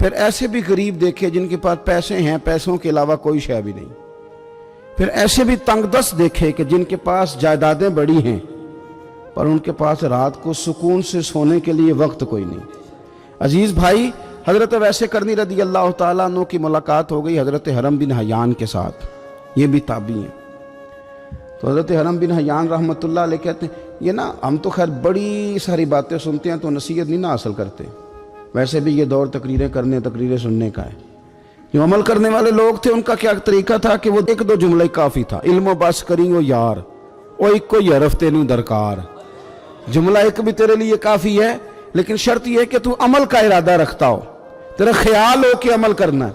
پھر ایسے بھی غریب دیکھے جن کے پاس پیسے ہیں، پیسوں کے علاوہ کوئی شے بھی نہیں، پھر ایسے بھی تنگ دست دیکھے کہ جن کے پاس جائیدادیں بڑی ہیں پر ان کے پاس رات کو سکون سے سونے کے لیے وقت کوئی نہیں۔ عزیز بھائی، حضرت اویس کرنی رضی اللہ تعالیٰ عنہ کی ملاقات ہو گئی حضرت حرم بن حیان کے ساتھ، یہ بھی تابعی ہیں۔ تو حضرت حرم بن حیان رحمۃ اللہ علیہ کہتے ہیں، یہ نا ہم تو خیر بڑی ساری باتیں سنتے ہیں تو نصیحت نہیں نہ حاصل کرتے، ویسے بھی یہ دور تقریریں کرنے، تقریریں سننے کا ہے۔ جو عمل کرنے والے لوگ تھے ان کا کیا طریقہ تھا کہ وہ ایک دو جملے کافی تھا، علم و بس کری وہ یار او ایک کو یرف تینوں درکار، جملہ ایک بھی تیرے لیے کافی ہے، لیکن شرط یہ ہے کہ تو عمل کا ارادہ رکھتا ہو، تیرا خیال ہو کہ عمل کرنا ہے۔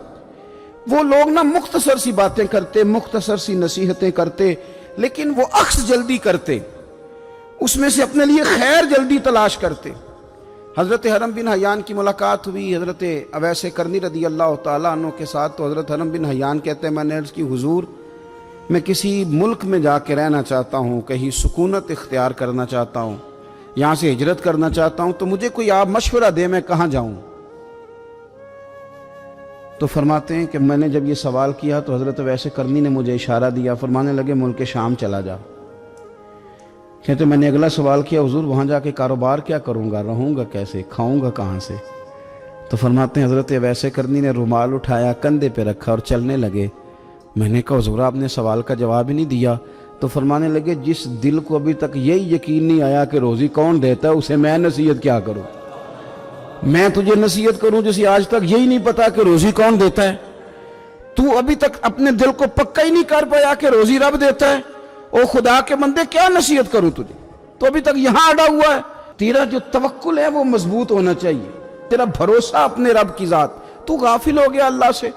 وہ لوگ نا مختصر سی باتیں کرتے، مختصر سی نصیحتیں کرتے، لیکن وہ عکس جلدی کرتے، اس میں سے اپنے لیے خیر جلدی تلاش کرتے۔ حضرت حرم بن حیان کی ملاقات ہوئی حضرت اویس کرنی رضی اللہ تعالیٰ عنہ کے ساتھ، تو حضرت حرم بن حیان کہتے ہیں میں نے عرض کی حضور میں کسی ملک میں جا کے رہنا چاہتا ہوں، کہیں سکونت اختیار کرنا چاہتا ہوں، یہاں سے ہجرت کرنا چاہتا ہوں، تو مجھے کوئی آپ مشورہ دے میں کہاں جاؤں؟ تو فرماتے ہیں کہ میں نے جب یہ سوال کیا تو حضرت اویس کرنی نے مجھے اشارہ دیا، فرمانے لگے ملک شام چلا جا۔ کہتے میں نے اگلا سوال کیا حضور وہاں جا کے کاروبار کیا کروں گا، رہوں گا کیسے، کھاؤں گا کہاں سے؟ تو فرماتے ہیں حضرت اویس کرنی نے رومال اٹھایا، کندھے پہ رکھا اور چلنے لگے۔ میں نے کہا حضور آپ نے سوال کا جواب ہی نہیں دیا۔ تو فرمانے لگے جس دل کو ابھی تک یہی یقین نہیں آیا کہ روزی کون دیتا ہے اسے میں نصیحت کیا کروں؟ میں تجھے نصیحت کروں جسے آج تک یہی نہیں پتا کہ روزی کون دیتا ہے؟ تو ابھی تک اپنے دل کو پکا ہی نہیں کر پایا کہ روزی رب دیتا ہے؟ او خدا کے بندے کیا نصیحت کروں تجھے، تو ابھی تک یہاں اڑا ہوا ہے۔ تیرا جو توکل ہے وہ مضبوط ہونا چاہیے، تیرا بھروسہ اپنے رب کی ذات۔ تو غافل ہو گیا اللہ سے،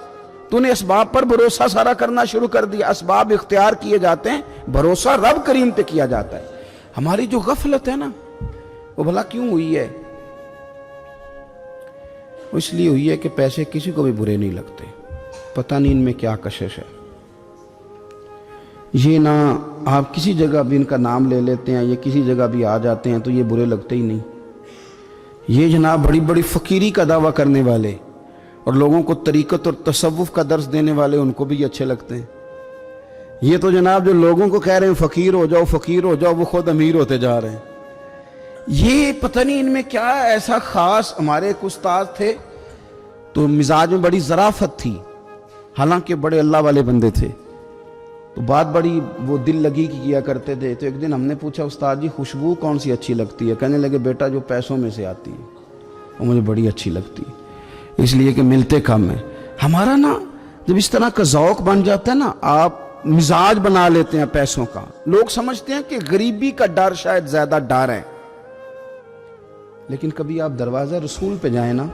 تو نے اسباب پر بھروسہ سارا کرنا شروع کر دیا۔ اسباب اختیار کیے جاتے ہیں، بھروسہ رب کریم پہ کیا جاتا ہے۔ ہماری جو غفلت ہے نا وہ بھلا کیوں ہوئی ہے؟ اس لیے ہوئی ہے کہ پیسے کسی کو بھی برے نہیں لگتے، پتہ نہیں ان میں کیا کشش ہے۔ یہ نہ آپ کسی جگہ بھی ان کا نام لے لیتے ہیں، یہ کسی جگہ بھی آ جاتے ہیں تو یہ برے لگتے ہی نہیں۔ یہ جناب بڑی بڑی فقیری کا دعویٰ کرنے والے اور لوگوں کو طریقت اور تصوف کا درس دینے والے ان کو بھی اچھے لگتے ہیں۔ یہ تو جناب جو لوگوں کو کہہ رہے ہیں فقیر ہو جاؤ فقیر ہو جاؤ، وہ خود امیر ہوتے جا رہے ہیں۔ یہ پتہ نہیں ان میں کیا ایسا خاص۔ ہمارے ایک استاد تھے تو مزاج میں بڑی ظرافت تھی، حالانکہ بڑے اللہ والے بندے تھے، تو بات بڑی وہ دل لگی کی کیا کرتے تھے۔ تو ایک دن ہم نے پوچھا استاد جی خوشبو کون سی اچھی لگتی ہے؟ کہنے لگے بیٹا جو پیسوں میں سے آتی ہے وہ مجھے بڑی اچھی لگتی ہے، اس لیے کہ ملتے کم ہیں۔ ہمارا نا جب اس طرح کا ذوق بن جاتا ہے نا، آپ مزاج بنا لیتے ہیں پیسوں کا۔ لوگ سمجھتے ہیں کہ غریبی کا ڈر شاید زیادہ ڈر ہے، لیکن کبھی آپ دروازہ رسول پہ جائیں نا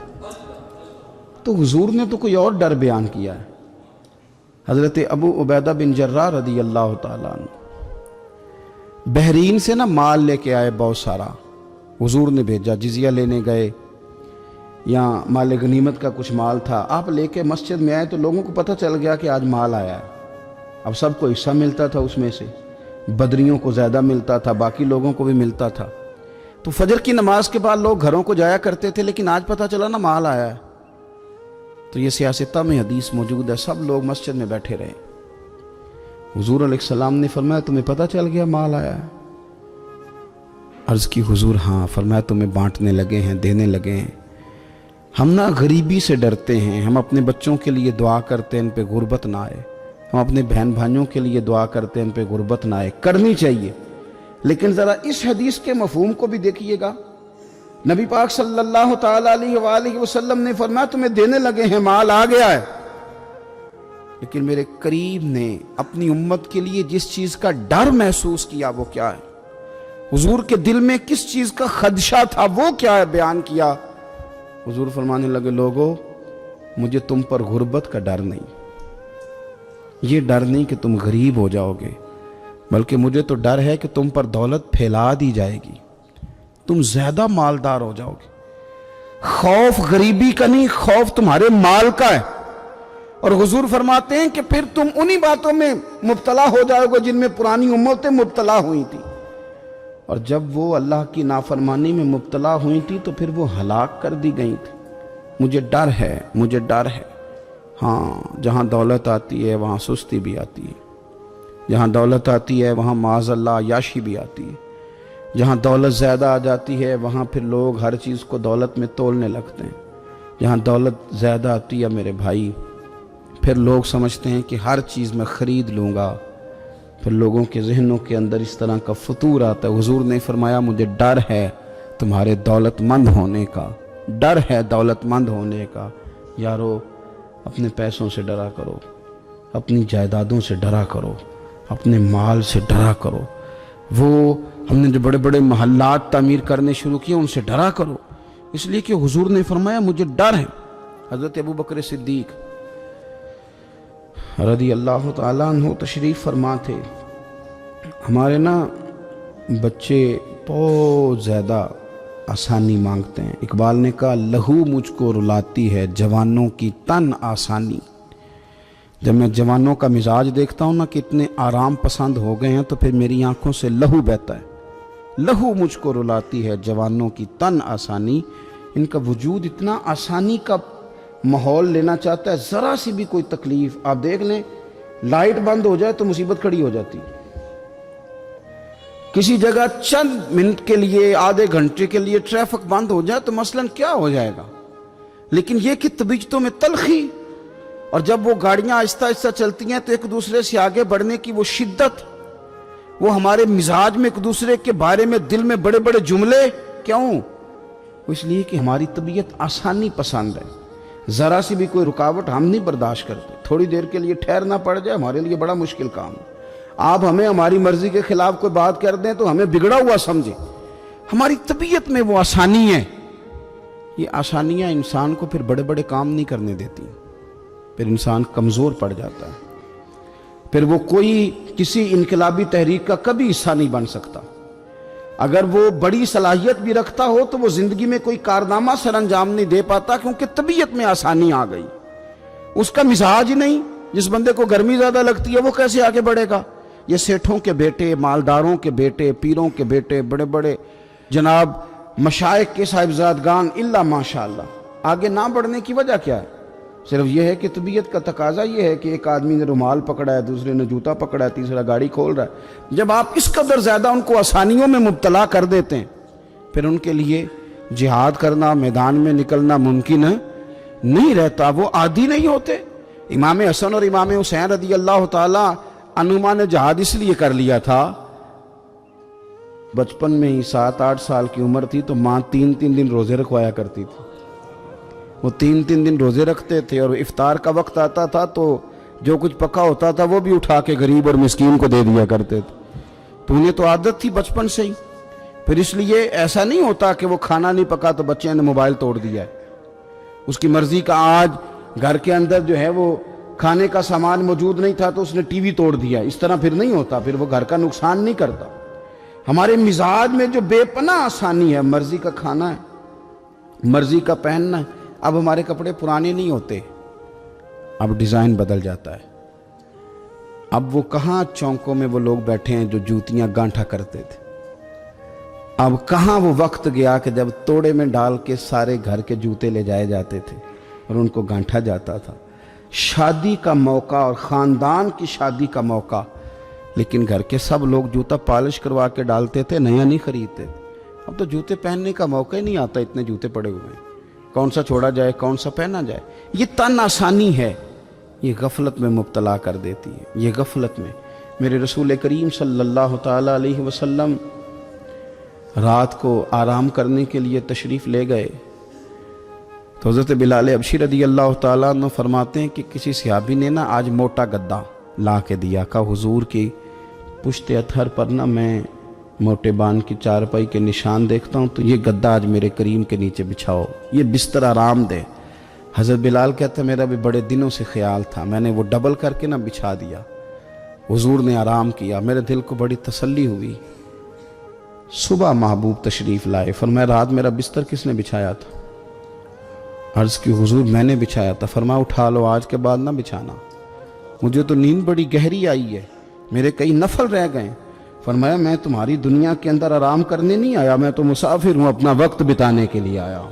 تو حضور نے تو کوئی اور ڈر بیان کیا ہے۔ حضرت ابو عبیدہ بن جراح رضی اللہ تعالیٰ عنہ بحرین سے نا مال لے کے آئے بہت سارا، حضور نے بھیجا، جزیہ لینے گئے یا مال غنیمت کا کچھ مال تھا، آپ لے کے مسجد میں آئے تو لوگوں کو پتہ چل گیا کہ آج مال آیا ہے۔ اب سب کو حصہ ملتا تھا، اس میں سے بدریوں کو زیادہ ملتا تھا، باقی لوگوں کو بھی ملتا تھا۔ تو فجر کی نماز کے بعد لوگ گھروں کو جایا کرتے تھے، لیکن آج پتہ چلا نا مال آیا ہے۔ تو یہ سیاستہ میں حدیث موجود ہے، سب لوگ مسجد میں بیٹھے رہے۔ حضور علیہ السلام نے فرمایا تمہیں پتہ چل گیا مال آیا ہے؟ عرض کی حضور ہاں۔ فرمایا تمہیں بانٹنے لگے ہیں، دینے لگے ہیں۔ ہم نا غریبی سے ڈرتے ہیں، ہم اپنے بچوں کے لیے دعا کرتے ہیں ان پہ غربت نہ آئے، ہم اپنے بہن بھائیوں کے لیے دعا کرتے ہیں ان پہ غربت نہ آئے، کرنی چاہیے۔ لیکن ذرا اس حدیث کے مفہوم کو بھی دیکھیے گا۔ نبی پاک صلی اللہ تعالیٰ علیہ وآلہ وسلم نے فرمایا تمہیں دینے لگے ہیں، مال آ گیا ہے، لیکن میرے قریب نے اپنی امت کے لیے جس چیز کا ڈر محسوس کیا وہ کیا ہے، حضور کے دل میں کس چیز کا خدشہ تھا وہ کیا ہے بیان کیا۔ حضور فرمانے لگے لوگو مجھے تم پر غربت کا ڈر نہیں، یہ ڈر نہیں کہ تم غریب ہو جاؤ گے، بلکہ مجھے تو ڈر ہے کہ تم پر دولت پھیلا دی جائے گی، تم زیادہ مالدار ہو جاؤ گے۔ خوف غریبی کا نہیں، خوف تمہارے مال کا ہے۔ اور حضور فرماتے ہیں کہ پھر تم انہی باتوں میں مبتلا ہو جاؤ گے جن میں پرانی امتیں مبتلا ہوئی تھی، اور جب وہ اللہ کی نافرمانی میں مبتلا ہوئی تھی تو پھر وہ ہلاک کر دی گئی تھی۔ مجھے ڈر ہے، مجھے ڈر ہے۔ ہاں، جہاں دولت آتی ہے وہاں سستی بھی آتی ہے، جہاں دولت آتی ہے وہاں معاذ اللہ عیاشی بھی آتی ہے، جہاں دولت زیادہ آ جاتی ہے وہاں پھر لوگ ہر چیز کو دولت میں تولنے لگتے ہیں۔ جہاں دولت زیادہ آتی ہے میرے بھائی، پھر لوگ سمجھتے ہیں کہ ہر چیز میں خرید لوں گا، پھر لوگوں کے ذہنوں کے اندر اس طرح کا فطور آتا ہے۔ حضور نے فرمایا مجھے ڈر ہے تمہارے دولت مند ہونے کا، ڈر ہے دولت مند ہونے کا۔ یارو، اپنے پیسوں سے ڈرا کرو، اپنی جائیدادوں سے ڈرا کرو، اپنے مال سے ڈرا کرو۔ وہ ہم نے جو بڑے بڑے محلات تعمیر کرنے شروع کیے ان سے ڈرا کرو، اس لیے کہ حضور نے فرمایا مجھے ڈر ہے۔ حضرت ابو بکر صدیق رضی اللہ تعالیٰ عنہ تشریف فرما تھے۔ ہمارے بچے بہت زیادہ آسانی مانگتے ہیں۔ اقبال نے کہا لہو مجھ کو رلاتی ہے جوانوں کی تن آسانی۔ جب میں جوانوں کا مزاج دیکھتا ہوں کہ اتنے آرام پسند ہو گئے ہیں تو پھر میری آنکھوں سے لہو بہتا ہے۔ لہو مجھ کو رلاتی ہے جوانوں کی تن آسانی۔ ان کا وجود اتنا آسانی کا ماحول لینا چاہتا ہے، ذرا سی بھی کوئی تکلیف آپ دیکھ لیں، لائٹ بند ہو جائے تو مصیبت کھڑی ہو جاتی ہے۔ کسی جگہ چند منٹ کے لیے، آدھے گھنٹے کے لیے ٹریفک بند ہو جائے تو مثلاً کیا ہو جائے گا، لیکن یہ کہ طبیعتوں میں تلخی، اور جب وہ گاڑیاں آہستہ آہستہ چلتی ہیں تو ایک دوسرے سے آگے بڑھنے کی وہ شدت، وہ ہمارے مزاج میں ایک دوسرے کے بارے میں دل میں بڑے بڑے جملے، کیوں؟ اس لیے کہ ہماری طبیعت آسانی پسند ہے۔ ذرا سی بھی کوئی رکاوٹ ہم نہیں برداشت کرتے، تھوڑی دیر کے لیے ٹھہرنا پڑ جائے ہمارے لیے بڑا مشکل کام ہے۔ آپ ہمیں ہماری مرضی کے خلاف کوئی بات کر دیں تو ہمیں بگڑا ہوا سمجھیں، ہماری طبیعت میں وہ آسانی ہے۔ یہ آسانیاں انسان کو پھر بڑے بڑے کام نہیں کرنے دیتی، پھر انسان کمزور پڑ جاتا ہے، پھر وہ کوئی کسی انقلابی تحریک کا کبھی حصہ نہیں بن سکتا۔ اگر وہ بڑی صلاحیت بھی رکھتا ہو تو وہ زندگی میں کوئی کارنامہ سر انجام نہیں دے پاتا، کیونکہ طبیعت میں آسانی آ گئی، اس کا مزاج ہی نہیں۔ جس بندے کو گرمی زیادہ لگتی ہے وہ کیسے آگے بڑھے گا؟ یہ سیٹھوں کے بیٹے، مالداروں کے بیٹے، پیروں کے بیٹے، بڑے بڑے جناب مشائخ کے صاحبزادگان، الا ماشاءاللہ، آگے نہ بڑھنے کی وجہ کیا ہے؟ صرف یہ ہے کہ طبیعت کا تقاضا یہ ہے کہ ایک آدمی نے رومال پکڑا ہے، دوسرے نے جوتا پکڑا ہے، تیسرا گاڑی کھول رہا ہے۔ جب آپ اس قدر زیادہ ان کو آسانیوں میں مبتلا کر دیتے ہیں، پھر ان کے لیے جہاد کرنا، میدان میں نکلنا ممکن نہیں رہتا، وہ عادی نہیں ہوتے۔ امام حسن اور امام حسین رضی اللہ تعالی عنہما نے جہاد اس لیے کر لیا تھا، بچپن میں ہی 7-8 سال کی عمر تھی تو ماں 3 دن روزے رکھوایا کرتی تھی۔ وہ 3 دن روزے رکھتے تھے، اور افطار کا وقت آتا تھا تو جو کچھ پکا ہوتا تھا وہ بھی اٹھا کے غریب اور مسکین کو دے دیا کرتے تھے۔ تو انہیں تو عادت تھی بچپن سے ہی۔ پھر اس لیے ایسا نہیں ہوتا کہ وہ کھانا نہیں پکا تو بچے نے موبائل توڑ دیا ہے، اس کی مرضی کا۔ آج گھر کے اندر جو ہے وہ کھانے کا سامان موجود نہیں تھا تو اس نے ٹی وی توڑ دیا، اس طرح پھر نہیں ہوتا، پھر وہ گھر کا نقصان نہیں کرتا۔ ہمارے مزاج میں جو بے پناہ آسانی ہے، مرضی کا کھانا ہے، مرضی کا پہننا ہے۔ اب ہمارے کپڑے پرانے نہیں ہوتے، اب ڈیزائن بدل جاتا ہے۔ اب وہ کہاں چونکوں میں وہ لوگ بیٹھے ہیں جو جوتیاں گانٹھا کرتے تھے، اب کہاں وہ وقت گیا کہ جب توڑے میں ڈال کے سارے گھر کے جوتے لے جائے جاتے تھے اور ان کو گانٹھا جاتا تھا۔ شادی کا موقع اور خاندان کی شادی کا موقع، لیکن گھر کے سب لوگ جوتا پالش کروا کے ڈالتے تھے، نیا نہیں خریدتے۔ اب تو جوتے پہننے کا موقع ہی نہیں آتا، اتنے جوتے پڑے ہوئے ہیں، کون سا چھوڑا جائے کون سا پہنا جائے۔ یہ تن آسانی ہے، یہ غفلت میں مبتلا کر دیتی ہے، یہ غفلت میں۔ میرے رسول کریم صلی اللہ تعالیٰ علیہ وسلم رات کو آرام کرنے کے لیے تشریف لے گئے تو حضرت بلال حبشی رضی اللہ تعالیٰ عنہ فرماتے ہیں کہ کسی صحابی نے آج موٹا گدا لا کے دیا، کہا حضور کی پشت اطہر پر میں موٹے بان کی چارپائی کے نشان دیکھتا ہوں، تو یہ گدا آج میرے کریم کے نیچے بچھاؤ، یہ بستر آرام دے۔ حضرت بلال کہتے ہیں میرا بھی بڑے دنوں سے خیال تھا، میں نے وہ ڈبل کر کے بچھا دیا، حضور نے آرام کیا، میرے دل کو بڑی تسلی ہوئی۔ صبح محبوب تشریف لائے، فرمایا رات میرا بستر کس نے بچھایا تھا؟ عرض کی حضور میں نے بچھایا تھا۔ فرمایا اٹھا لو، آج کے بعد نہ بچھانا، مجھے تو نیند بڑی گہری آئی ہے، میرے کئی نفل رہ گئے۔ فرمایا میں تمہاری دنیا کے اندر آرام کرنے نہیں آیا، میں تو مسافر ہوں، اپنا وقت بتانے کے لیے آیا ہوں۔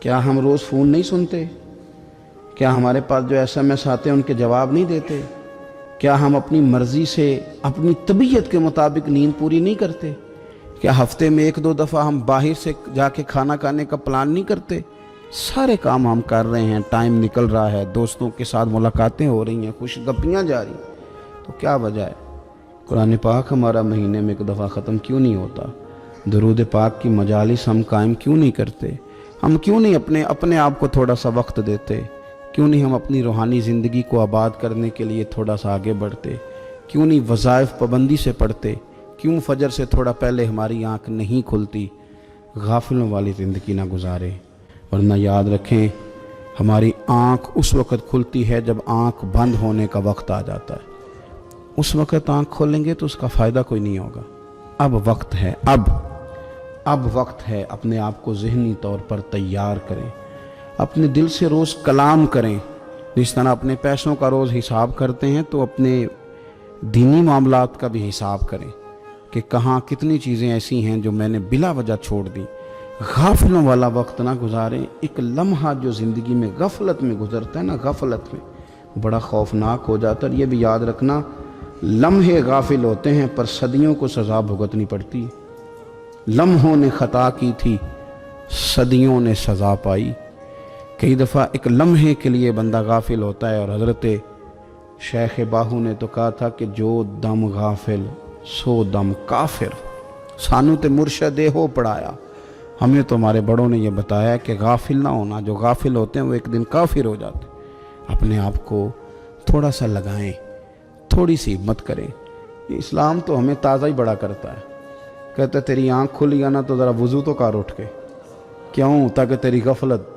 کیا ہم روز فون نہیں سنتے؟ کیا ہمارے پاس جو SMS آتے ہیں ان کے جواب نہیں دیتے؟ کیا ہم اپنی مرضی سے اپنی طبیعت کے مطابق نیند پوری نہیں کرتے؟ کیا ہفتے میں 1-2 دفعہ ہم باہر سے جا کے کھانا کھانے کا پلان نہیں کرتے؟ سارے کام ہم کر رہے ہیں، ٹائم نکل رہا ہے، دوستوں کے ساتھ ملاقاتیں ہو رہی ہیں، خوش گپیاں جاری ہیں، تو کیا وجہ ہے؟ قرآن پاک ہمارا مہینے میں 1 دفعہ ختم کیوں نہیں ہوتا؟ درود پاک کی مجالس ہم قائم کیوں نہیں کرتے؟ ہم کیوں نہیں اپنے آپ کو تھوڑا سا وقت دیتے؟ کیوں نہیں ہم اپنی روحانی زندگی کو آباد کرنے کے لیے تھوڑا سا آگے بڑھتے؟ کیوں نہیں وظائف پابندی سے پڑھتے؟ کیوں فجر سے تھوڑا پہلے ہماری آنکھ نہیں کھلتی؟ غافلوں والی زندگی نہ گزارے، ورنہ یاد رکھیں ہماری آنکھ اس وقت کھلتی ہے جب آنکھ بند ہونے کا وقت آ جاتا ہے۔ اس وقت آنکھ کھولیں گے تو اس کا فائدہ کوئی نہیں ہوگا۔ اب وقت ہے، اب وقت ہے، اپنے آپ کو ذہنی طور پر تیار کریں، اپنے دل سے روز کلام کریں۔ جس طرح اپنے پیسوں کا روز حساب کرتے ہیں تو اپنے دینی معاملات کا بھی حساب کریں کہ کہاں کتنی چیزیں ایسی ہیں جو میں نے بلا وجہ چھوڑ دی۔ غافلوں والا وقت نہ گزاریں۔ ایک لمحہ جو زندگی میں غفلت میں گزرتا ہے نا، غفلت میں بڑا خوفناک ہو جاتا ہے۔ یہ بھی یاد رکھنا، لمحے غافل ہوتے ہیں پر صدیوں کو سزا بھگتنی پڑتی ہے۔ لمحوں نے خطا کی تھی، صدیوں نے سزا پائی۔ کئی دفعہ ایک لمحے کے لیے بندہ غافل ہوتا ہے، اور حضرت شیخ باہو نے تو کہا تھا کہ جو دم غافل سو دم کافر۔ سانو تے مرشد ہو پڑھایا، ہمیں تو ہمارے بڑوں نے یہ بتایا کہ غافل نہ ہونا، جو غافل ہوتے ہیں وہ ایک دن کافر ہو جاتے ہیں۔ اپنے آپ کو تھوڑا سا لگائیں، تھوڑی سی ہمت کریں۔ یہ اسلام تو ہمیں تازہ ہی بڑا کرتا ہے، کہتا ہے تیری آنکھ کھل گیا نا تو ذرا وضو تو کر اٹھ کے، کیوں؟ تاکہ تیری غفلت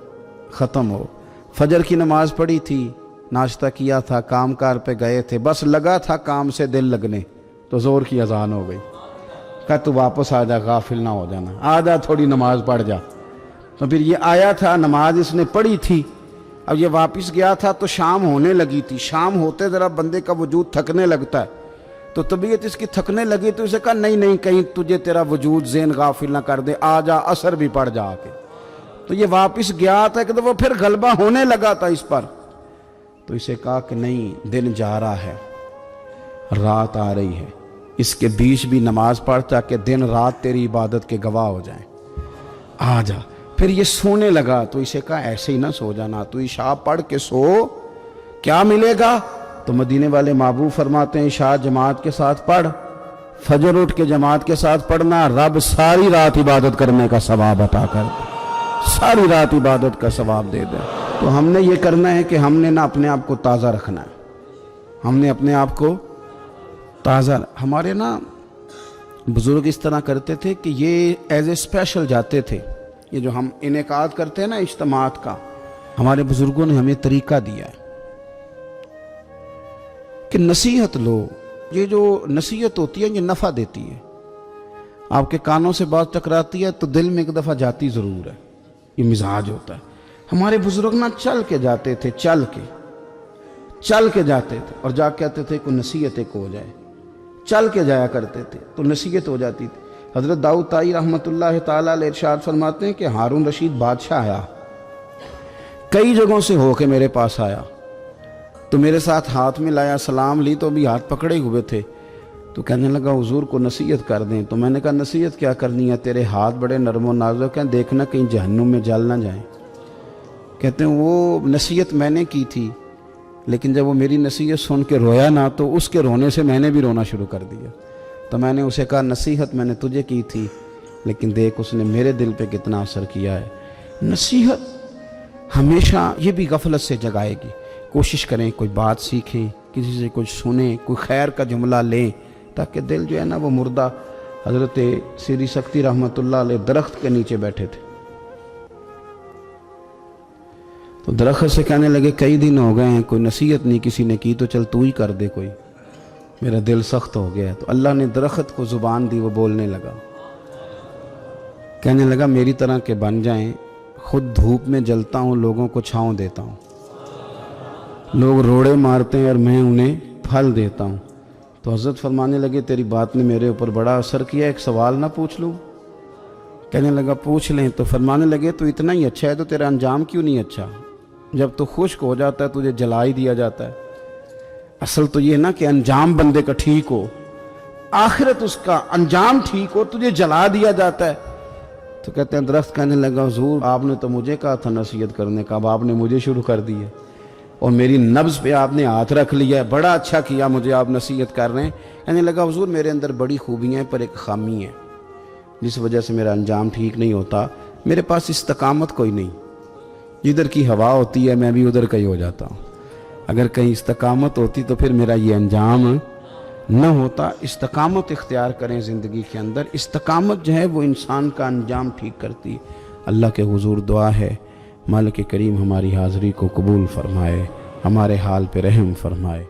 ختم ہو۔ فجر کی نماز پڑھی تھی، ناشتہ کیا تھا، کام کار پہ گئے تھے، بس لگا تھا کام سے دل لگنے تو زور کی اذان ہو گئی، کہا تو واپس آ جا، غافل نہ ہو جانا، آ جا تھوڑی نماز پڑھ جا۔ تو پھر یہ آیا تھا، نماز اس نے پڑھی تھی، اب یہ واپس گیا تھا تو شام ہونے لگی تھی۔ شام ہوتے ذرا بندے کا وجود تھکنے لگتا ہے، تو طبیعت اس کی تھکنے لگی تو اسے کہا نہیں کہیں تجھے تیرا وجود ذہن غافل نہ کر دے، آ جا عصر بھی پڑھ جا کے۔ تو یہ واپس گیا تھا کہ وہ پھر غلبہ ہونے لگا تھا اس پر، تو اسے کہا کہ نہیں، دن جا رہا ہے، رات آ رہی ہے، اس کے بیچ بھی نماز پڑھ تاکہ دن رات تیری عبادت کے گواہ ہو جائیں، آ جا۔ پھر یہ سونے لگا تو اسے کہا ایسے ہی نہ سو جانا، تو عشاء پڑھ کے سو، کیا ملے گا؟ تو مدینے والے محبوب فرماتے ہیں عشاء جماعت کے ساتھ پڑھ، فجر اٹھ کے جماعت کے ساتھ پڑھنا، رب ساری رات عبادت کرنے کا ثواب عطا کر دے، ساری رات عبادت کا ثواب دے دے۔ تو ہم نے یہ کرنا ہے کہ ہم نے نہ اپنے آپ کو تازہ رکھنا ہے، ہم نے اپنے آپ کو تازہ۔ ہمارے نا بزرگ اس طرح کرتے تھے کہ یہ ایز اے اسپیشل جاتے تھے، یہ جو ہم انعقاد کرتے ہیں نا اجتماعات کا، ہمارے بزرگوں نے ہمیں طریقہ دیا ہے کہ نصیحت لو۔ یہ جو نصیحت ہوتی ہے یہ نفع دیتی ہے، آپ کے کانوں سے بات ٹکراتی ہے تو دل میں ایک دفعہ جاتی ضرور ہے، یہ مزاج ہوتا ہے۔ ہمارے بزرگ نہ چل کے جاتے تھے، چل کے جاتے تھے، اور جا کہتے تھے کوئی نصیحت ایک ہو جائے، چل کے جایا کرتے تھے تو نصیحت ہو جاتی تھی۔ حضرت داؤد طائی رحمۃ اللہ تعالیٰ علیہ ارشاد فرماتے ہیں کہ ہارون رشید بادشاہ آیا، کئی جگہوں سے ہو کے میرے پاس آیا، تو میرے ساتھ ہاتھ میں لایا، سلام لی تو بھی ہاتھ پکڑے ہوئے تھے، تو کہنے لگا حضور کو نصیحت کر دیں۔ تو میں نے کہا نصیحت کیا کرنی ہے، تیرے ہاتھ بڑے نرم و نازک ہیں، دیکھنا کہیں جہنم میں جل نہ جائیں۔ کہتے ہیں وہ نصیحت میں نے کی تھی، لیکن جب وہ میری نصیحت سن کے رویا نا تو اس کے رونے سے میں نے بھی رونا شروع کر دیا۔ تو میں نے اسے کہا نصیحت میں نے تجھے کی تھی، لیکن دیکھ اس نے میرے دل پہ کتنا اثر کیا ہے۔ نصیحت ہمیشہ یہ بھی غفلت سے جگائے گی۔ کوشش کریں کوئی بات سیکھیں، کسی سے کچھ سنیں، کوئی خیر کا جملہ لیں، تاکہ دل جو ہے نا وہ مردہ۔ حضرت سری سکتی رحمۃ اللہ علیہ درخت کے نیچے بیٹھے تھے، تو درخت سے کہنے لگے کئی دن ہو گئے ہیں کوئی نصیحت نہیں کسی نے کی، تو چل تو ہی کر دے کوئی، میرا دل سخت ہو گیا ہے۔ تو اللہ نے درخت کو زبان دی، وہ بولنے لگا، کہنے لگا میری طرح کے بن جائیں، خود دھوپ میں جلتا ہوں، لوگوں کو چھاؤں دیتا ہوں، لوگ روڑے مارتے ہیں اور میں انہیں پھل دیتا ہوں۔ تو حضرت فرمانے لگے تیری بات نے میرے اوپر بڑا اثر کیا، ایک سوال نہ پوچھ لوں؟ کہنے لگا پوچھ لیں، تو فرمانے لگے تو اتنا ہی اچھا ہے تو تیرا انجام کیوں نہیں اچھا؟ جب تو خشک ہو جاتا ہے تجھے جلا ہی دیا جاتا ہے۔ اصل تو یہ نا کہ انجام بندے کا ٹھیک ہو، آخرت اس کا انجام ٹھیک ہو، تجھے جلا دیا جاتا ہے۔ تو کہتے ہیں درخت کہنے لگا حضور آپ نے تو مجھے کہا تھا نصیحت کرنے کا، اب آپ نے مجھے شروع کر دی ہے اور میری نبض پہ آپ نے ہاتھ رکھ لیا ہے، بڑا اچھا کیا مجھے آپ نصیحت کر رہے ہیں۔ کہنے لگا حضور میرے اندر بڑی خوبیاں ہیں پر ایک خامی ہے جس وجہ سے میرا انجام ٹھیک نہیں ہوتا، میرے پاس استقامت کوئی نہیں، جدھر کی ہوا ہوتی ہے میں بھی ادھر کا ہی ہو جاتا ہوں۔ اگر کہیں استقامت ہوتی تو پھر میرا یہ انجام نہ ہوتا۔ استقامت اختیار کریں زندگی کے اندر، استقامت جو ہے وہ انسان کا انجام ٹھیک کرتی ہے۔ اللہ کے حضور دعا ہے مالک کریم ہماری حاضری کو قبول فرمائے، ہمارے حال پہ رحم فرمائے۔